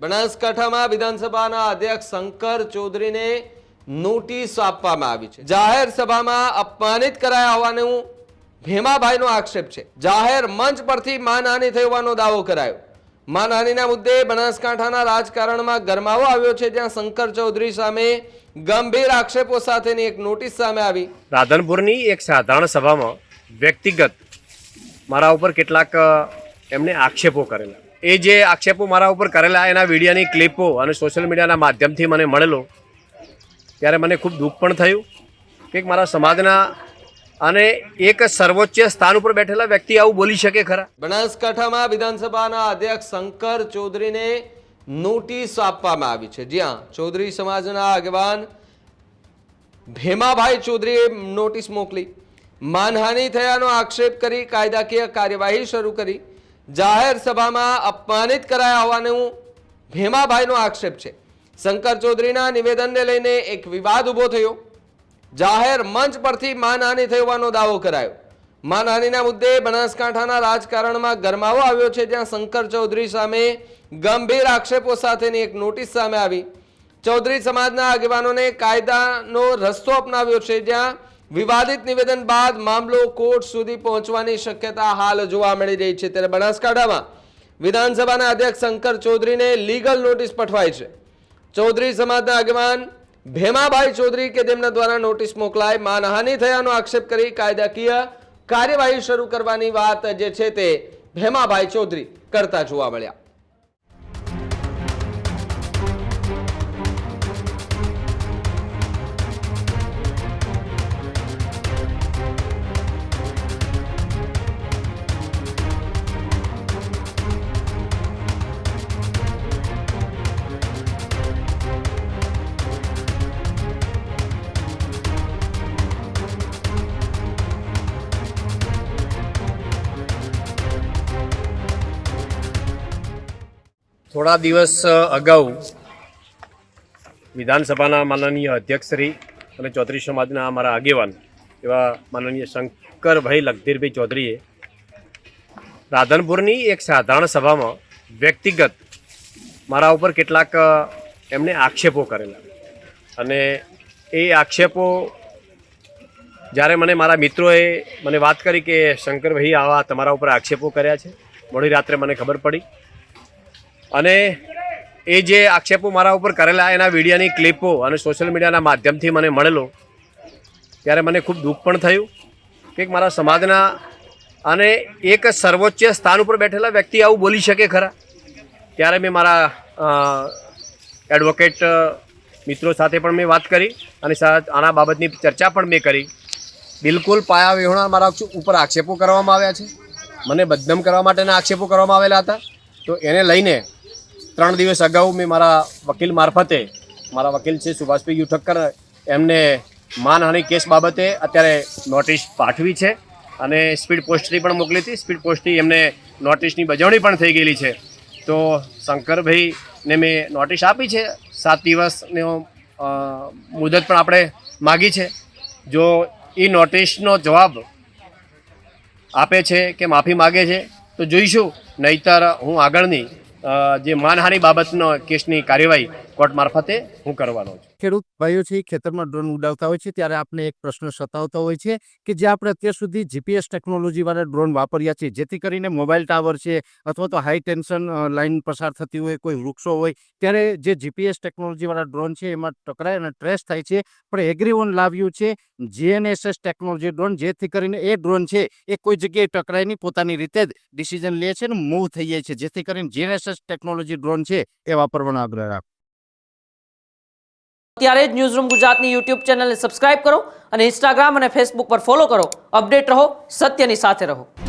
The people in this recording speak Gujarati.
બનાસકાંઠામાં વિધાનસભાના અધ્યક્ષ શંકર ચૌધરીને નોટિસ આપવામાં આવી છે। જાહેર સભામાં અપમાનિત કરાયા હોવાનું ભેમાભાઈનો આક્ષેપ છે। જાહેર મંચ પરથી માનહાનિ થઈ હોવાનો દાવો કરાયો। માનહાનિના મુદ્દે બનાસકાંઠાના રાજકારણમાં ગરમાવો આવ્યો છે, જ્યાં શંકર ચૌધરી સામે ગંભીર આક્ષેપો સાથેની એક નોટિસ સામે આવી। રાધનપુરની એક સાધારણ સભામાં વ્યક્તિગત મારા ઉપર કેટલાક એમને આક્ષેપો કરેલા। એ જે આક્ષેપો મારા ઉપર કરેલા એના વિડીયોની ક્લિપો અને સોશિયલ મીડિયાના માધ્યમથી મને મળેલો ત્યારે મને ખૂબ દુઃખ પણ થયું કે મારા સમાજના અને એક સર્વોચ્ચ સ્થાન ઉપર બેઠેલા વ્યક્તિ આવું બોલી શકે ખરા। બનાસકાંઠામાં વિધાનસભાના અધ્યક્ષ શંકર ચૌધરીને નોટિસ આપવામાં આવી છે, જ્યાં ચૌધરી સમાજના આગેવાન ભેમાભાઈ ચૌધરીએ નોટિસ મોકલી। માનહાનિ થયાનો આક્ષેપ કરી કાયદાકીય કાર્યવાહી શરૂ કરી। જાહેર સભામાં અપમાનિત કરાયા હોવાનું ભેમાભાઈનો આક્ષેપ છે। શંકર ચૌધરીના નિવેદનને લઈને એક વિવાદ ઊભો થયો। જાહેર મંચ પરથી માનહાનિ થઈ હોવાનો દાવો કરાયો। માનહાનિના મુદ્દે બનાસકાંઠાના રાજકારણમાં ગરમાવો આવ્યો છે, જ્યાં શંકર ચૌધરી સામે ગંભીર આક્ષેપો સાથેની એક નોટિસ સામે આવી। ચૌધરી સમાજના આગેવાનોને કાયદાનો રસ્તો અપનાવ્યો છે, જ્યાં વિવાદિત નિવેદન બાદ મામલો કોર્ટ સુધી પહોંચવાની શક્યતા હાલ જોવા મળી રહી છે। ત્યારે બનાસકાંઠામાં વિધાનસભાના અધ્યક્ષ શંકર ચૌધરીને લીગલ નોટિસ પઠવાઈ છે। ચૌધરી સમાજના આગેવાન ભેમાભાઈ ચૌધરી કે તેમના દ્વારા નોટિસ મોકલાય માનહાનિ થયાનો આક્ષેપ કરી કાયદાકીય કાર્યવાહી શરૂ કરવાની વાત જે છે તે ભેમાભાઈ ચૌધરી કરતા જોવા મળ્યા। થોડા દિવસ અગાઉ વિધાનસભાના માનનીય અધ્યક્ષશ્રી અને ચૌધરી સમાજના અમારા આગેવાન એવા માનનીય શંકરભાઈ લખધીરભાઈ ચૌધરીએ રાધનપુરની એક સાધારણ સભામાં વ્યક્તિગત મારા ઉપર કેટલાક એમને આક્ષેપો કરેલા। અને એ આક્ષેપો જ્યારે મને મારા મિત્રોએ મને વાત કરી કે શંકરભાઈ આવા તમારા ઉપર આક્ષેપો કર્યા છે, મોડી રાત્રે મને ખબર પડી અને એ જે આક્ષેપો મારા ઉપર કરેલા એના વિડીયોની ક્લિપો અને સોશિયલ મીડિયાના માધ્યમથી મને મળેલો ત્યારે મને ખૂબ દુઃખ પણ થયું કે મારા સમાજના અને એક સર્વોચ્ચ સ્થાન ઉપર બેઠેલા વ્યક્તિ આવું બોલી શકે ખરા। ત્યારે મેં મારા એડવોકેટ મિત્રો સાથે પણ મેં વાત કરી અને આના બાબતની ચર્ચા પણ મેં કરી। બિલકુલ પાયા વિહોણા મારા ઉપર આક્ષેપો કરવામાં આવ્યા છે, મને બદનામ કરવા માટેના આક્ષેપો કરવામાં આવેલા હતા। તો એને લઈને 3 દિવસ અગાઉ મેં મારા વકીલ મારફતે, મારા વકીલ છે સુભાષભાઈ યુઠક્કર, એમને માનહાનિ કેસ બાબતે અત્યારે નોટિસ પાઠવી છે અને સ્પીડ પોસ્ટથી પણ મોકલી હતી। સ્પીડ પોસ્ટથી એમને નોટિસની બજાવણી પણ થઈ ગયેલી છે। તો શંકરભાઈને મેં નોટિસ આપી છે, 7 દિવસની મુદત પણ આપણે માગી છે। જો એ નોટિસનો જવાબ આપે છે કે માફી માગે છે તો જોઈશું, નહીંતર હું આગળની જે માનહાનિ બાબતનો કેસની કાર્યવાહી કોર્ટ મારફતે હું કરવાનો છું। ખેડૂત ભાઈઓ છે ખેતરમાં ડ્રોન ઉડાવતા હોય છે ત્યારે આપણે એક પ્રશ્ન સતાવતો હોય છે કે જે આપણે અત્યાર સુધી જીપીએસ ટેકનોલોજીવાળા ડ્રોન વાપર્યા છે, જેથી કરીને મોબાઈલ ટાવર છે અથવા તો હાઈ ટેન્શન લાઇન પસાર થતી હોય, કોઈ વૃક્ષો હોય, ત્યારે જે જીપીએસ ટેકનોલોજીવાળા ડ્રોન છે એમાં ટકરાય અને ટ્રેસ થાય છે। પણ એગ્રીઓન લાવ્યું છે GNSS ટેકનોલોજી ડ્રોન, જેથી કરીને એ ડ્રોન છે એ કોઈ જગ્યાએ ટકરાય નહીં, પોતાની રીતે જ ડિસિઝન લે છે અને મૂવ થઈ જાય છે, જેથી કરીને GNSS ટેકનોલોજી ડ્રોન છે એ વાપરવાનો આગ્રહ રાખો। અત્યારે જ ન્યૂઝરૂમ ગુજરાતની યુટ્યુબ ચેનલને સબસ્ક્રાઇબ કરો અને ઇન્સ્ટાગ્રામ અને ફેસબુક પર ફોલો કરો। અપડેટ રહો, સત્યની સાથે રહો।